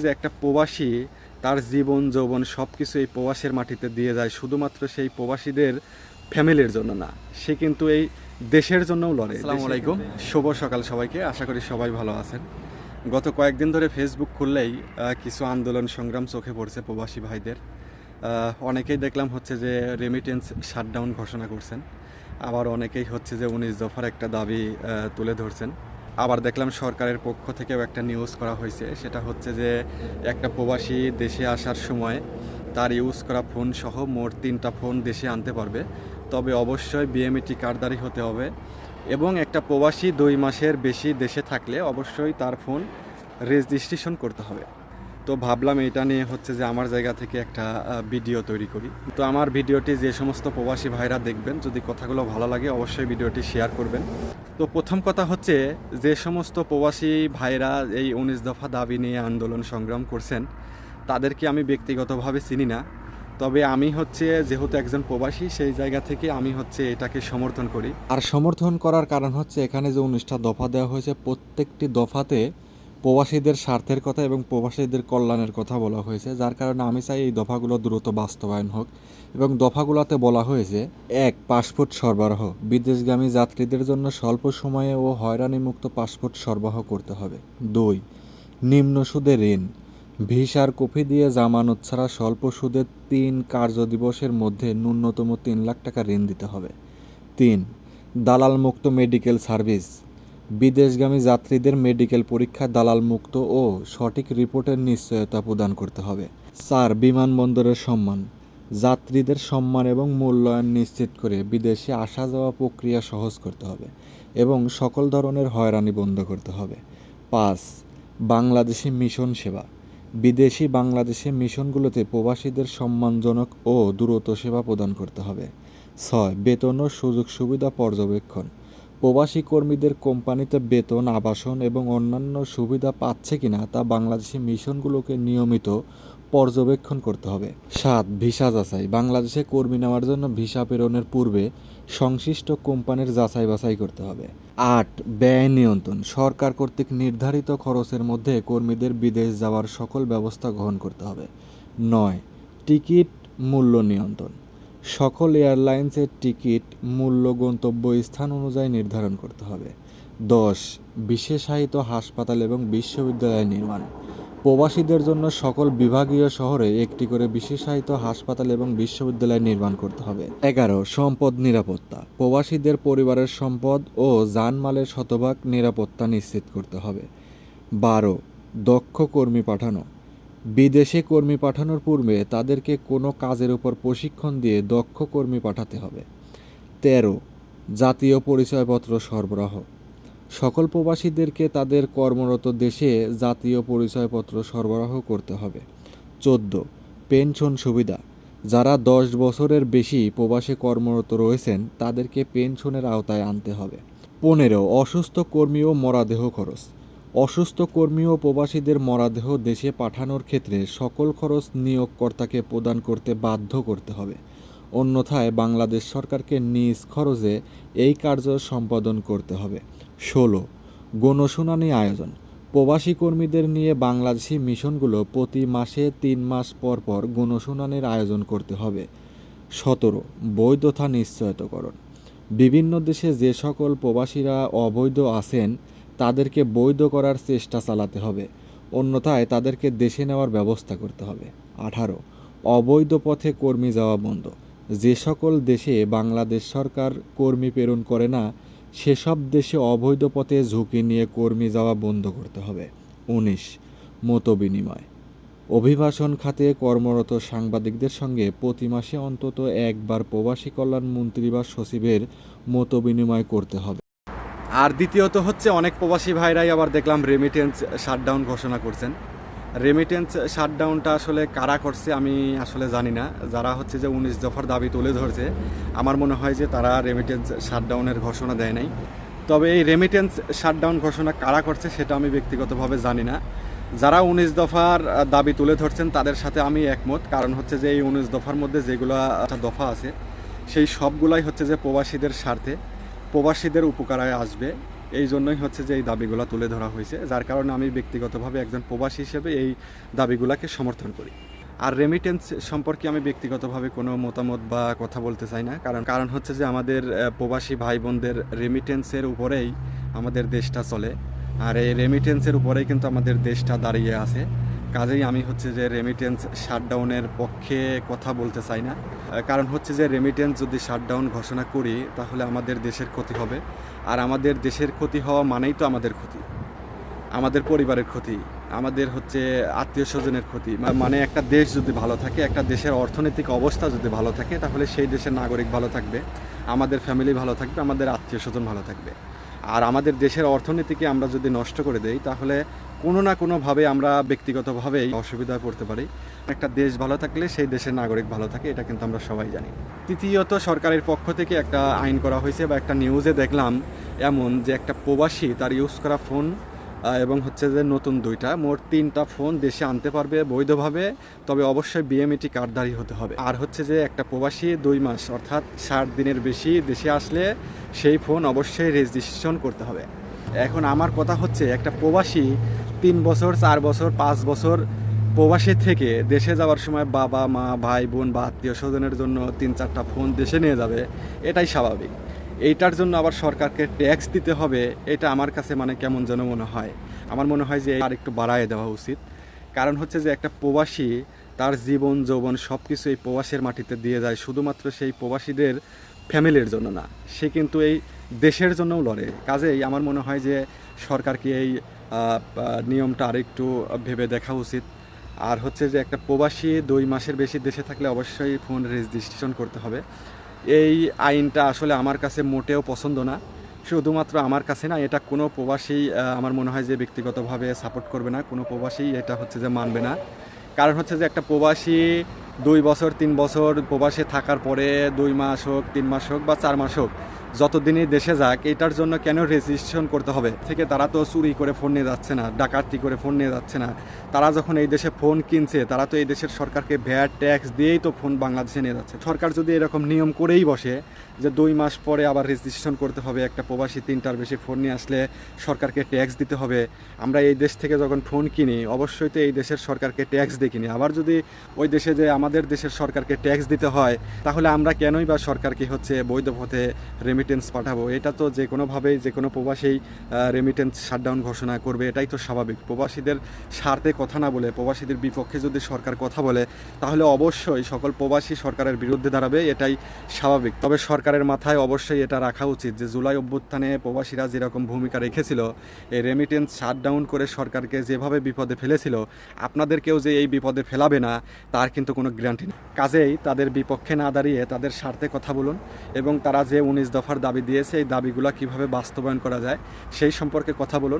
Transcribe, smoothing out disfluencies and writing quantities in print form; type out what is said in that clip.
যে একটা প্রবাসী তার জীবন যৌবন সব কিছু এই প্রবাসের মাটিতে দিয়ে যায় শুধুমাত্র সেই প্রবাসীদের ফ্যামিলির জন্য না, সে কিন্তু এই দেশের জন্যও লড়ে। আসসালামু আলাইকুম, শুভ সকাল সবাইকে। আশা করি সবাই ভালো আছেন। গত কয়েকদিন ধরে ফেসবুক খুললেই কিছু আন্দোলন সংগ্রাম চোখে পড়ছে প্রবাসী ভাইদের। অনেকেই দেখলাম হচ্ছে যে রেমিটেন্স শাটডাউন ঘোষণা করছেন, আবার অনেকেই হচ্ছে যে 19 দফার একটা দাবি তুলে ধরছেন। আবার দেখলাম সরকারের পক্ষ থেকেও একটা নিউজ করা হয়েছে, সেটা হচ্ছে যে একটা প্রবাসী দেশে আসার সময় তার ইউজ করা ফোন সহ মোট 3টা ফোন দেশে আনতে পারবে, তবে অবশ্যই বিএমইটি কার্ডধারী হতে হবে এবং একটা প্রবাসী 2 মাসের বেশি দেশে থাকলে অবশ্যই তার ফোন রেজিস্ট্রেশন করতে হবে। তো ভাবলাম এটা নিয়ে হচ্ছে যে আমার জায়গা থেকে একটা ভিডিও তৈরি করি। তো আমার ভিডিওটি যে সমস্ত প্রবাসী ভাইরা দেখবেন, যদি কথাগুলো ভালো লাগে অবশ্যই ভিডিওটি শেয়ার করবেন। তো প্রথম কথা হচ্ছে, যে সমস্ত প্রবাসী ভাইরা এই 19 দফা দাবি নিয়ে আন্দোলন সংগ্রাম করছেন তাদেরকে আমি ব্যক্তিগতভাবে চিনি না, তবে আমি হচ্ছে যেহেতু একজন প্রবাসী সেই জায়গা থেকে আমি হচ্ছে এটাকে সমর্থন করি। আর সমর্থন করার কারণ হচ্ছে এখানে যে 19টা দফা দেওয়া হয়েছে, প্রত্যেকটি দফাতে প্রবাসীদের স্বার্থের কথা এবং প্রবাসীদের কল্যাণের কথা বলা হয়েছে, যার কারণে আমি চাই এই দফাগুলো দ্রুত বাস্তবায়ন হোক। এবং দফাগুলোতে বলা হয়েছে: 1. পাসপোর্ট সরবরাহ, বিদেশগামী যাত্রীদের জন্য স্বল্প সময়ে ও হয়রানিমুক্ত পাসপোর্ট সরবরাহ করতে হবে। 2. নিম্ন সুদে ঋণ, ভিসার কপি দিয়ে জামানত ছাড়া স্বল্প সুদে 3 কার্যদিবসের মধ্যে ন্যূনতম 3 লাখ টাকা ঋণ দিতে হবে। 3. দালাল মুক্ত মেডিকেল সার্ভিস, বিদেশগামী যাত্রীদের মেডিকেল পরীক্ষায় দালাল মুক্ত ও সঠিক রিপোর্টের নিশ্চয়তা প্রদান করতে হবে। 4. বিমানবন্দরের সম্মান, যাত্রীদের সম্মান এবং মূল্যায়ন নিশ্চিত করে বিদেশে আসা যাওয়া প্রক্রিয়া সহজ করতে হবে এবং সকল ধরনের হয়রানি বন্ধ করতে হবে। 5. বাংলাদেশি মিশন সেবা, বিদেশি বাংলাদেশি মিশনগুলোতে প্রবাসীদের সম্মানজনক ও দ্রুত সেবা প্রদান করতে হবে। 6. বেতন ও সুযোগ সুবিধা পর্যবেক্ষণ, প্রবাসী কর্মীদের কোম্পানিতে বেতন, আবাসন এবং অন্যান্য সুবিধা পাচ্ছে কিনা তা বাংলাদেশি মিশনগুলোকে নিয়মিত পর্যবেক্ষণ করতে হবে। 7. ভিসা যাচাই, বাংলাদেশে কর্মী নেওয়ার জন্য ভিসা প্রেরণের পূর্বে সংশ্লিষ্ট কোম্পানির যাচাই বাছাই করতে হবে। 8. ব্যয় নিয়ন্ত্রণ, সরকার কর্তৃক নির্ধারিত খরচের মধ্যে কর্মীদের বিদেশ যাওয়ার সকল ব্যবস্থা গ্রহণ করতে হবে। 9. টিকিট মূল্য নিয়ন্ত্রণ, সকল এয়ারলাইন্সের টিকিট মূল্য গন্তব্য স্থান অনুযায়ী নির্ধারণ করতে হবে। 10. বিশেষায়িত হাসপাতাল এবং বিশ্ববিদ্যালয় নির্মাণ, প্রবাসীদের জন্য সকল বিভাগীয় শহরে একটি করে বিশেষায়িত হাসপাতাল এবং বিশ্ববিদ্যালয় নির্মাণ করতে হবে। 11. সম্পদ নিরাপত্তা, প্রবাসীদের পরিবারের সম্পদ ও জানমালের শতভাগ নিরাপত্তা নিশ্চিত করতে হবে। 12. দক্ষ কর্মী পাঠানো, বিদেশে কর্মী পাঠানোর পূর্বে তাদেরকে কোনো কাজের উপর প্রশিক্ষণ দিয়ে দক্ষ কর্মী পাঠাতে হবে। 13. জাতীয় পরিচয়পত্র সরবরাহ, সকল প্রবাসীদেরকে তাদের কর্মরত দেশে জাতীয় পরিচয়পত্র সরবরাহ করতে হবে। 14. পেনশন সুবিধা, যারা 10 বছরের বেশি প্রবাসে কর্মরত রয়েছেন তাদেরকে পেনশনের আওতায় আনতে হবে। 15. অসুস্থ কর্মী ও মরাদেহ খরচ, অসুস্থ কর্মী ও প্রবাসীদের মরাদেহ দেশে পাঠানোর ক্ষেত্রে সকল খরচ নিয়োগকর্তাকে প্রদান করতে বাধ্য করতে হবে, অন্যথায় বাংলাদেশ সরকারকে নিজ খরচে এই কার্য সম্পাদন করতে হবে। 16. গণশুনানি আয়োজন, প্রবাসী কর্মীদের নিয়ে বাংলাদেশি মিশনগুলো প্রতি মাসে 3 মাস পর পর গণশুনানির আয়োজন করতে হবে। 17. বৈধতা নিশ্চয়তাকরণ, বিভিন্ন দেশে যে সকল প্রবাসীরা অবৈধ আছেন তাদেরকে বৈধ করার চেষ্টা চালাতে হবে, অন্যথায় তাদেরকে দেশে নেওয়ার ব্যবস্থা করতে হবে। 18. অবৈধ পথে কর্মী যাওয়া বন্ধ, যে সকল দেশে বাংলাদেশ সরকার কর্মী প্রেরণ করে না সেসব দেশে অবৈধ পথে ঝুঁকি নিয়ে কর্মী যাওয়া বন্ধ করতে হবে। 19. মতবিনিময়, অভিবাসন খাতে কর্মরত সাংবাদিকদের সঙ্গে প্রতি মাসে অন্তত একবার প্রবাসী কল্যাণ মন্ত্রী বা সচিবের মতবিনিময় করতে হবে। আর দ্বিতীয়ত হচ্ছে, অনেক প্রবাসী ভাইরাই আবার দেখলাম রেমিটেন্স শাটডাউন ঘোষণা করছেন। রেমিটেন্স শাটডাউনটা আসলে কারা করছে আমি আসলে জানি না। যারা হচ্ছে যে 19 দফার দাবি তুলে ধরছে, আমার মনে হয় যে তারা রেমিটেন্স শাটডাউনের ঘোষণা দেয় নাই। তবে এই রেমিটেন্স শাটডাউন ঘোষণা কারা করছে সেটা আমি ব্যক্তিগতভাবে জানি না। যারা 19 দফার দাবি তুলে ধরছেন তাদের সাথে আমি একমত, কারণ হচ্ছে যে এই 19 দফার মধ্যে যেগুলো দফা আছে সেই সবগুলাই হচ্ছে যে প্রবাসীদের স্বার্থে, প্রবাসীদের উপকারে আসবে। এই জন্যই হচ্ছে যে এই দাবিগুলো তুলে ধরা হয়েছে, যার কারণে আমি ব্যক্তিগতভাবে একজন প্রবাসী হিসেবে এই দাবিগুলোকে সমর্থন করি। আর রেমিটেন্স সম্পর্কে আমি ব্যক্তিগতভাবে কোনো মতামত বা কথা বলতে চাই না, কারণ হচ্ছে যে আমাদের প্রবাসী ভাই বোনদের রেমিটেন্সের উপরেই আমাদের দেশটা চলে, আর এই রেমিটেন্সের উপরেই কিন্তু আমাদের দেশটা দাঁড়িয়ে আছে। কাজেই আমি হচ্ছে যে রেমিটেন্স শাটডাউনের পক্ষে কথা বলতে চাই না, কারণ হচ্ছে যে রেমিটেন্স যদি শাটডাউন ঘোষণা করি তাহলে আমাদের দেশের ক্ষতি হবে, আর আমাদের দেশের ক্ষতি হওয়া মানেই তো আমাদের ক্ষতি, আমাদের পরিবারের ক্ষতি, আমাদের হচ্ছে আত্মীয় স্বজনের ক্ষতি। মানে একটা দেশ যদি ভালো থাকে, একটা দেশের অর্থনৈতিক অবস্থা যদি ভালো থাকে, তাহলে সেই দেশের নাগরিক ভালো থাকবে, আমাদের ফ্যামিলি ভালো থাকবে, আমাদের আত্মীয় স্বজন ভালো থাকবে। আর আমাদের দেশের অর্থনীতিকে আমরা যদি নষ্ট করে দেই তাহলে কোনো না কোনোভাবে আমরা ব্যক্তিগতভাবেই অসুবিধায় পড়তে পারি। একটা দেশ ভালো থাকলে সেই দেশের নাগরিক ভালো থাকে, এটা কিন্তু আমরা সবাই জানি। তৃতীয়ত, সরকারের পক্ষ থেকে একটা আইন করা হয়েছে বা একটা নিউজে দেখলাম এমন যে একটা প্রবাসী তার ইউজ করা ফোন এবং হচ্ছে যে নতুন মোট 3টা ফোন দেশে আনতে পারবে বৈধভাবে, তবে অবশ্যই বিএমইটি কার্ডধারী হতে হবে। আর হচ্ছে যে একটা প্রবাসী 2 মাস অর্থাৎ 60 দিনের বেশি দেশে আসলে সেই ফোন অবশ্যই রেজিস্ট্রেশন করতে হবে। এখন আমার কথা হচ্ছে, একটা প্রবাসী 3 বছর 4 বছর 5 বছর প্রবাসী থেকে দেশে যাওয়ার সময় বাবা মা ভাই বোন বা আত্মীয় স্বজনের জন্য 3-4টা ফোন দেশে নিয়ে যাবে, এটাই স্বাভাবিক। এইটার জন্য আবার সরকারকে ট্যাক্স দিতে হবে, এটা আমার কাছে মানে কেমন যেন মনে হয়। আমার মনে হয় যে আর একটু বাড়ায় দেওয়া উচিত। কারণ হচ্ছে যে একটা প্রবাসী তার জীবন যৌবন সব কিছু এই প্রবাসের মাটিতে দিয়ে যায়, শুধুমাত্র সেই প্রবাসীদের ফ্যামিলির জন্য না, সে কিন্তু এই দেশের জন্যও লড়ে। কাজেই আমার মনে হয় যে সরকারকে এই নিয়মটা আরেকটু ভেবে দেখা উচিত। আর হচ্ছে যে একটা প্রবাসী 2 মাসের বেশি দেশে থাকলে অবশ্যই ফোন রেজিস্ট্রেশন করতে হবে। এই আইনটা আসলে আমার কাছে মোটেও পছন্দ না, শুধুমাত্র আমার কাছে না, এটা কোনো প্রবাসী আমার মনে হয় যে ব্যক্তিগতভাবে সাপোর্ট করবে না, কোনো প্রবাসী এটা হচ্ছে যে মানবে না। কারণ হচ্ছে যে একটা প্রবাসী 2 বছর 3 বছর প্রবাসে থাকার পরে 2 মাস হোক 3 মাস হোক বা 4 মাস হোক, যতদিনই দেশে যাক, এটার জন্য কেন রেজিস্ট্রেশন করতে হবে? থেকে তারা তো চুরি করে ফোন নিয়ে যাচ্ছে না, ডাকাতি করে ফোন নিয়ে যাচ্ছে না। তারা যখন এই দেশে ফোন কিনছে, তারা তো এই দেশের সরকারকে ভ্যাট ট্যাক্স দিয়েই তো ফোন বাংলাদেশে নিয়ে যাচ্ছে। সরকার যদি এরকম নিয়ম করেই বসে যে 2 মাস পরে আবার রেজিস্ট্রেশন করতে হবে, একটা প্রবাসী 3টার বেশি ফোন নিয়ে আসলে সরকারকে ট্যাক্স দিতে হবে, আমরা এই দেশ থেকে যখন ফোন কিনি অবশ্যই তো এই দেশের সরকারকে ট্যাক্স দিয়ে কিনি, আবার যদি ওই দেশে যে আমাদের দেশের সরকারকে ট্যাক্স দিতে হয়, তাহলে আমরা কেনই বা সরকারকে হচ্ছে বৈধ পথে রেমিটেন্স পাঠাবো? এটা তো যে কোনোভাবেই যে কোনো প্রবাসী রেমিটেন্স শাটডাউন ঘোষণা করবে, এটাই তো স্বাভাবিক। প্রবাসীদের স্বার্থে কথা না বলে প্রবাসীদের বিপক্ষে যদি সরকার কথা বলে, তাহলে অবশ্যই সকল প্রবাসী সরকারের বিরুদ্ধে দাঁড়াবে, এটাই স্বাভাবিক। তবে সরকারের মাথায় অবশ্যই এটা রাখা উচিত যে জুলাই অভ্যুত্থানে প্রবাসীরা যেরকম ভূমিকা রেখেছিল, এই রেমিটেন্স শাটডাউন করে সরকারকে যেভাবে বিপদে ফেলেছিল, আপনাদেরকেও যে এই বিপদে ফেলাবে না তার কিন্তু কোনো গ্যারান্টি নেই। কাজেই তাদের বিপক্ষে না দাঁড়িয়ে তাদের স্বার্থে কথা বলুন, এবং তারা যে 19 দফার দাবি দিয়েছে এই দাবিগুলো কিভাবে বাস্তবায়ন করা যায় সেই সম্পর্কে কথা বলুন।